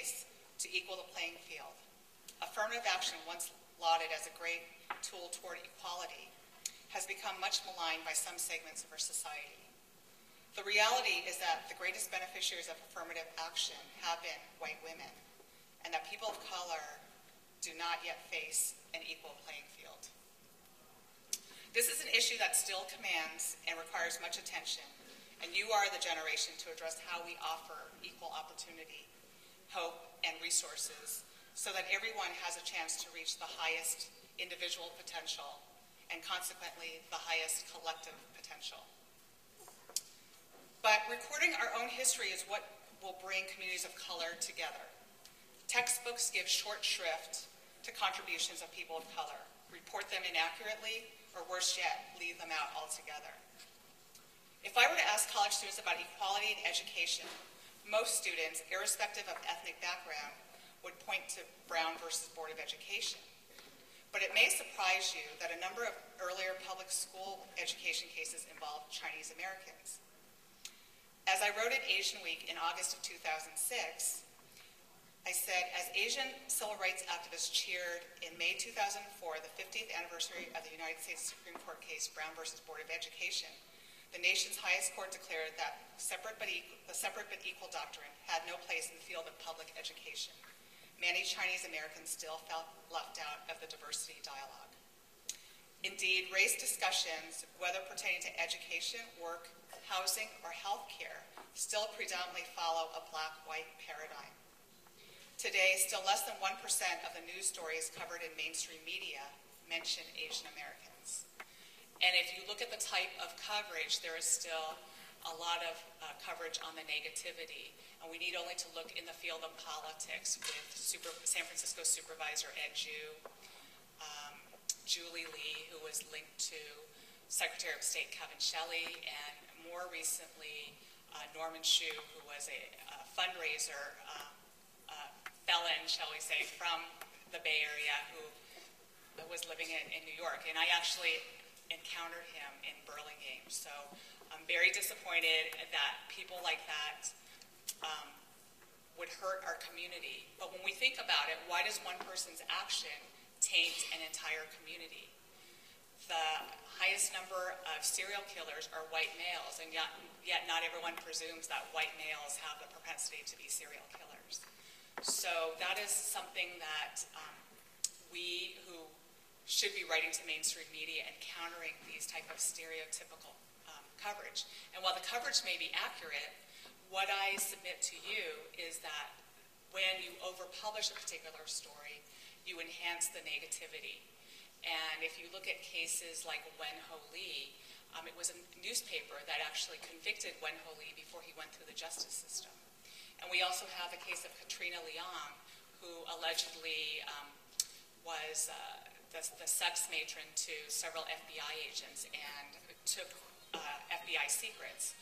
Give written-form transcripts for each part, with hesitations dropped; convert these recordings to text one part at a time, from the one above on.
face to equal the playing field. Affirmative action, once lauded as a great tool toward equality, has become much maligned by some segments of our society. The reality is that the greatest beneficiaries of affirmative action have been white women, and that people of color do not yet face an equal playing field. This is an issue that still commands and requires much attention, and you are the generation to address how we offer equal opportunity, hope, and resources so that everyone has a chance to reach the highest individual potential and consequently the highest collective potential. But recording our own history is what will bring communities of color together. Textbooks give short shrift to contributions of people of color, report them inaccurately, or worse yet, leave them out altogether. If I were to ask college students about equality in education, most students, irrespective of ethnic background, would point to Brown versus Board of Education. But it may surprise you that a number of earlier public school education cases involved Chinese Americans. As I wrote at Asian Week in August of 2006, I said, as Asian civil rights activists cheered in May 2004, the 50th anniversary of the United States Supreme Court case, Brown versus Board of Education, the nation's highest court declared that the separate but equal doctrine had no place in the field of public education. Many Chinese Americans still felt left out of the diversity dialogue. Indeed, race discussions, whether pertaining to education, work, housing, or healthcare, still predominantly follow a black-white paradigm. Today, still less than 1% of the news stories covered in mainstream media mention Asian Americans. And if you look at the type of coverage, there is still a lot of coverage on the negativity. And we need only to look in the field of politics with San Francisco Supervisor Ed Ju, Julie Lee, who was linked to Secretary of State Kevin Shelley, and more recently, Norman Shu, who was a fundraiser felon, shall we say, from the Bay Area, who was living in New York. And I actually encountered him in Burlingame. So I'm very disappointed that people like that would hurt our community. But when we think about it, why does one person's action taint an entire community? The highest number of serial killers are white males, and yet not everyone presumes that white males have the propensity to be serial killers. So that is something that we who should be writing to mainstream media and countering these type of stereotypical coverage. And while the coverage may be accurate, what I submit to you is that when you overpublish a particular story, you enhance the negativity. And if you look at cases like Wen Ho Lee, it was a newspaper that actually convicted Wen Ho Lee before he went through the justice system. And we also have a case of Katrina Leong, who allegedly was the sex matron to several FBI agents and took FBI secrets.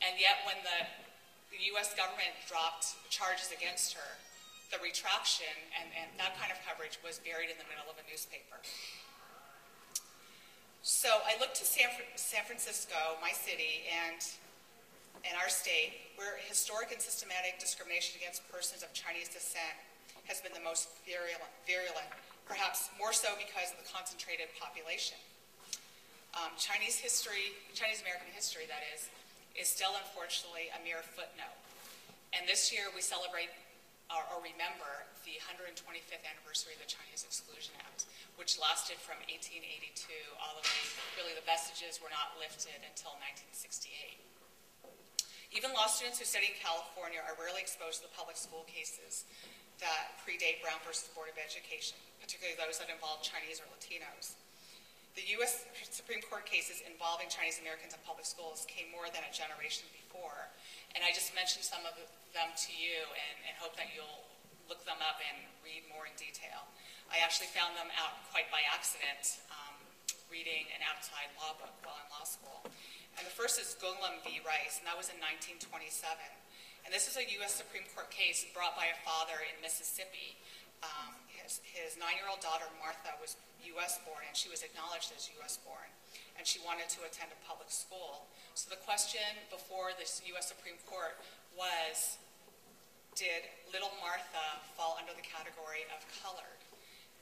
And yet when the US government dropped charges against her, the retraction and that kind of coverage was buried in the middle of a newspaper. So I looked to San Francisco, my city, and our state, where historic and systematic discrimination against persons of Chinese descent has been the most virulent, perhaps more so because of the concentrated population. Chinese American history, that is still unfortunately a mere footnote. And this year we celebrate or remember the 125th anniversary of the Chinese Exclusion Act, which lasted from 1882 all the way, really the vestiges were not lifted until 1968. Even law students who study in California are rarely exposed to the public school cases that predate Brown versus Board of Education, particularly those that involve Chinese or Latinos. The U.S. Supreme Court cases involving Chinese Americans in public schools came more than a generation before, and I just mentioned some of them to you and hope that you'll look them up and read more in detail. I actually found them out quite by accident reading an outside law book while in law school. And the first is Gunlam v. Rice, and that was in 1927. And this is a U.S. Supreme Court case brought by a father in Mississippi. His 9-year-old daughter, Martha, was U.S. born, and she was acknowledged as U.S. born, and she wanted to attend a public school. So the question before this U.S. Supreme Court was, did Little Martha fall under the category of colored.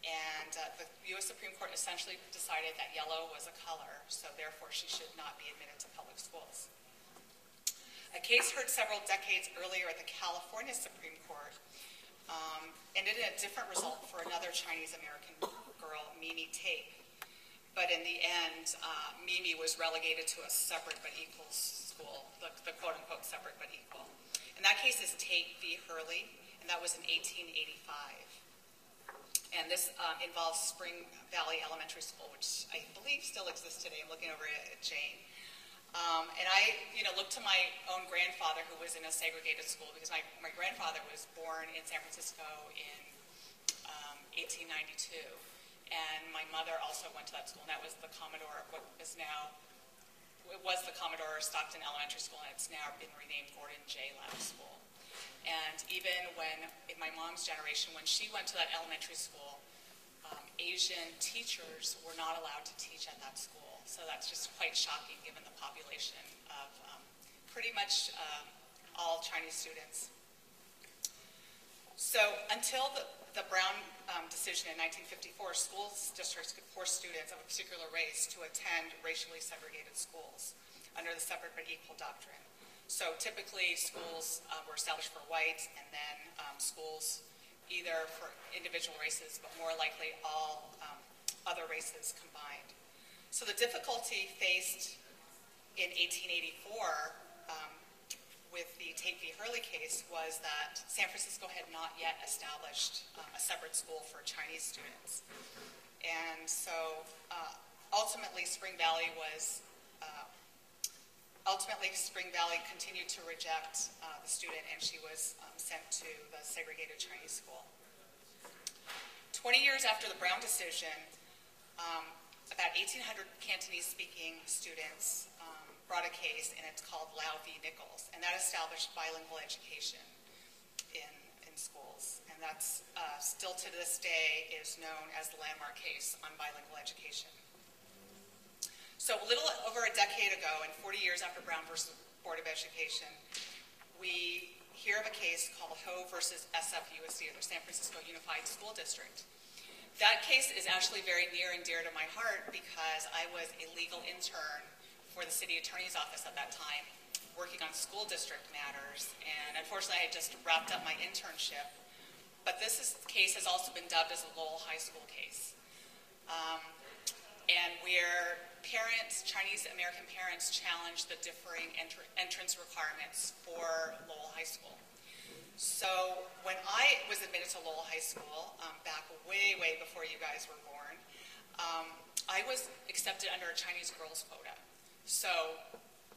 And the U.S. Supreme Court essentially decided that yellow was a color, so therefore she should not be admitted to public schools. A case heard several decades earlier at the California Supreme Court ended in a different result for another Chinese-American girl, Mimi Tate. But in the end, Mimi was relegated to a separate but equal school, the quote-unquote separate but equal. And that case is Tate v. Hurley, and that was in 1885. And this involves Spring Valley Elementary School, which I believe still exists today. I'm looking over at Jane. And I looked to my own grandfather, who was in a segregated school, because my grandfather was born in San Francisco in 1892. And my mother also went to that school, and that was the Commodore, it was the Commodore Stockton Elementary School, and it's now been renamed Gordon J. Lab School. And even when, in my mom's generation, when she went to that elementary school, Asian teachers were not allowed to teach at that school. So that's just quite shocking given the population of pretty much all Chinese students. So until the Brown decision in 1954, school districts could force students of a particular race to attend racially segregated schools under the separate but equal doctrine. So typically schools were established for whites, and then schools either for individual races, but more likely all other races combined. So the difficulty faced in 1884 with the Tate v. Hurley case was that San Francisco had not yet established a separate school for Chinese students. And so ultimately Spring Valley continued to reject the student, and she was sent to the segregated Chinese school. 20 years after the Brown decision, about 1,800 Cantonese-speaking students brought a case, and it's called Lau v. Nichols, and that established bilingual education in schools. And that's still to this day is known as the landmark case on bilingual education. So a little over a decade ago, and 40 years after Brown versus Board of Education, we hear of a case called Ho versus SFUSD, or the San Francisco Unified School District. That case is actually very near and dear to my heart because I was a legal intern for the city attorney's office at that time, working on school district matters, and unfortunately I had just wrapped up my internship. But this case has also been dubbed as a Lowell High School case. And where parents, Chinese American parents, challenged the differing entrance requirements for Lowell High School. So when I was admitted to Lowell High School, back way, way before you guys were born, I was accepted under a Chinese girls quota. So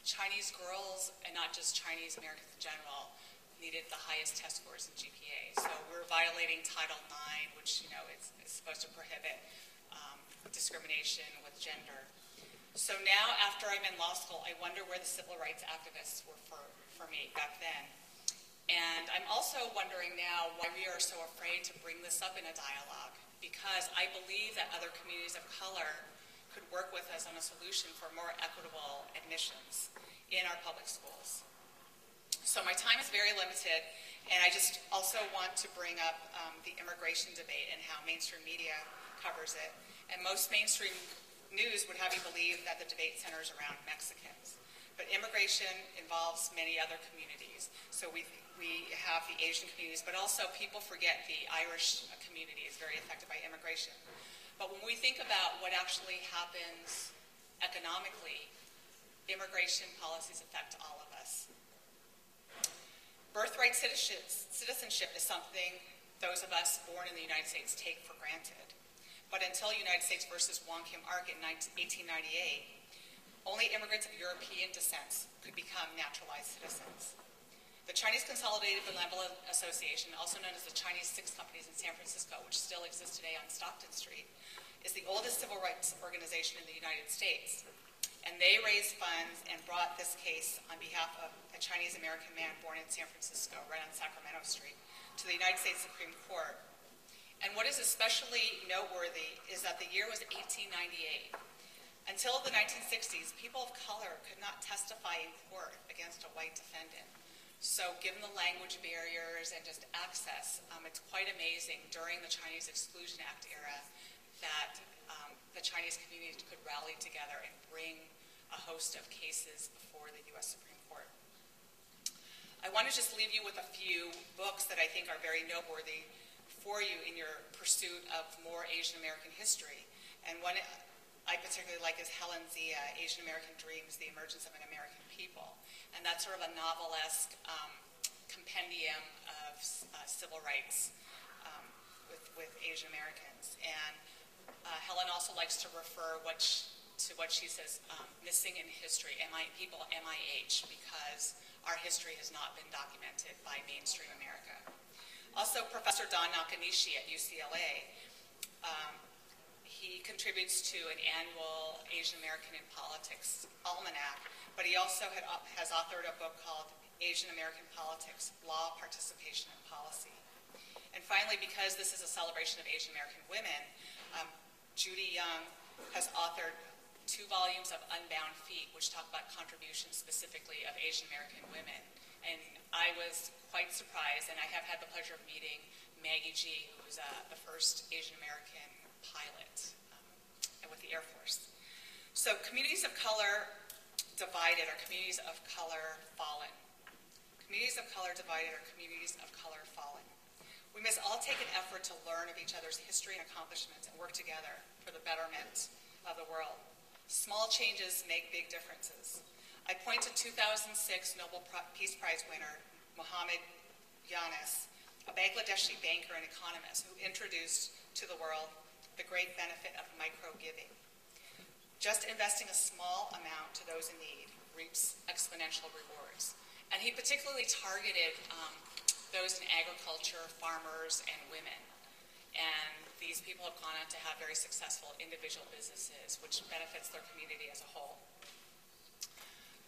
Chinese girls, and not just Chinese Americans in general, needed the highest test scores in GPA. So we're violating Title IX, which is supposed to prohibit discrimination with gender. So now, after I'm in law school, I wonder where the civil rights activists were for me back then. And I'm also wondering now why we are so afraid to bring this up in a dialogue, because I believe that other communities of color could work with us on a solution for more equitable admissions in our public schools. So my time is very limited, and I just also want to bring up the immigration debate and how mainstream media covers it. And most mainstream news would have you believe that the debate centers around Mexicans. But immigration involves many other communities. So we have the Asian communities, but also people forget the Irish community is very affected by immigration. But when we think about what actually happens economically, immigration policies affect all of us. Birthright citizenship is something those of us born in the United States take for granted. But until United States versus Wong Kim Ark in 1898, only immigrants of European descent could become naturalized citizens. The Chinese Consolidated Benevolent Association, also known as the Chinese Six Companies in San Francisco, which still exists today on Stockton Street, is the oldest civil rights organization in the United States. And they raised funds and brought this case on behalf of a Chinese American man born in San Francisco, right on Sacramento Street, to the United States Supreme Court. And what is especially noteworthy is that the year was 1898. Until the 1960s, people of color could not testify in court against a white defendant. So given the language barriers and just access, it's quite amazing during the Chinese Exclusion Act era that the Chinese community could rally together and bring a host of cases before the U.S. Supreme Court. I want to just leave you with a few books that I think are very noteworthy for you in your pursuit of more Asian American history. And one I particularly like is Helen Zia, Asian American Dreams, The Emergence of an American People. And that's sort of a novelesque compendium of civil rights with Asian Americans. And Helen also likes to refer to what she says, missing in history, people MIH, because our history has not been documented by mainstream America. Also, Professor Don Nakanishi at UCLA, he contributes to an annual Asian American in Politics almanac, but he also has authored a book called Asian American Politics, Law, Participation, and Policy. And finally, because this is a celebration of Asian American women, Judy Young has authored 2 volumes of Unbound Feet, which talk about contributions specifically of Asian American women. And I was quite surprised, and I have had the pleasure of meeting Maggie G, who's the first Asian American pilot with the Air Force. So communities of color divided are communities of color fallen. Communities of color divided are communities of color fallen. We must all take an effort to learn of each other's history and accomplishments and work together for the betterment of the world. Small changes make big differences. I point to 2006 Nobel Peace Prize winner Mohammad Yunus, a Bangladeshi banker and economist who introduced to the world the great benefit of micro-giving. Just investing a small amount to those in need reaps exponential rewards. And he particularly targeted those in agriculture, farmers, and women. And these people have gone on to have very successful individual businesses, which benefits their community as a whole.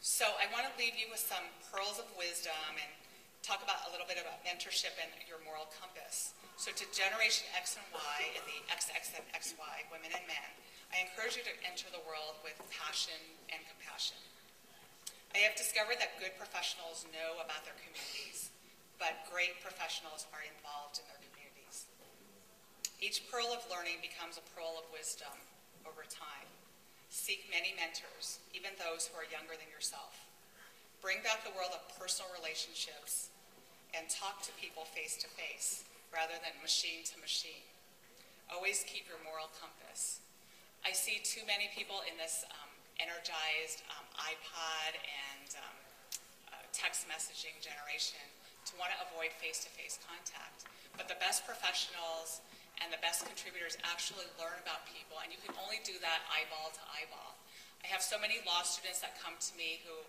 So I want to leave you with some pearls of wisdom and talk about a little bit about mentorship and your moral compass. So to Generation X and Y and the XX and XY, women and men, I encourage you to enter the world with passion and compassion. I have discovered that good professionals know about their communities, but great professionals are involved in their communities. Each pearl of learning becomes a pearl of wisdom over time. Seek many mentors, even those who are younger than yourself. Bring back the world of personal relationships and talk to people face to face rather than machine to machine. Always keep your moral compass. I see too many people in this energized iPod and text messaging generation to want to avoid face-to-face contact. But the best professionals and the best contributors actually learn about people, and you can only do that eyeball to eyeball. I have so many law students that come to me who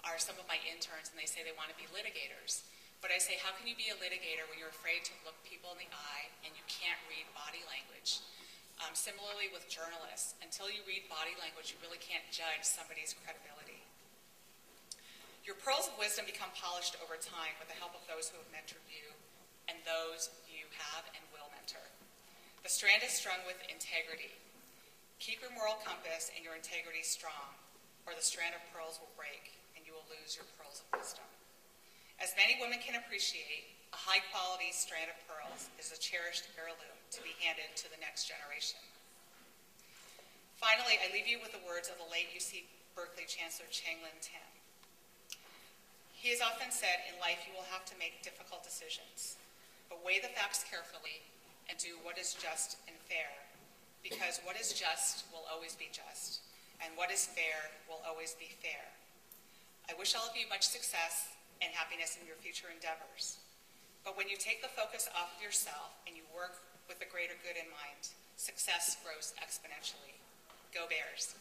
are some of my interns, and they say they want to be litigators. But I say, how can you be a litigator when you're afraid to look people in the eye and you can't read body language? Similarly with journalists, until you read body language, you really can't judge somebody's credibility. Your pearls of wisdom become polished over time with the help of those who have mentored you and those you have and will mentor. The strand is strung with integrity. Keep your moral compass and your integrity strong, or the strand of pearls will break and you will lose your pearls of wisdom. As many women can appreciate, a high-quality strand of pearls is a cherished heirloom to be handed to the next generation. Finally, I leave you with the words of the late UC Berkeley Chancellor Changlin Tim. He has often said, in life you will have to make difficult decisions, but weigh the facts carefully and do what is just and fair, because what is just will always be just, and what is fair will always be fair. I wish all of you much success and happiness in your future endeavors. But when you take the focus off of yourself and you work with the greater good in mind, success grows exponentially. Go Bears.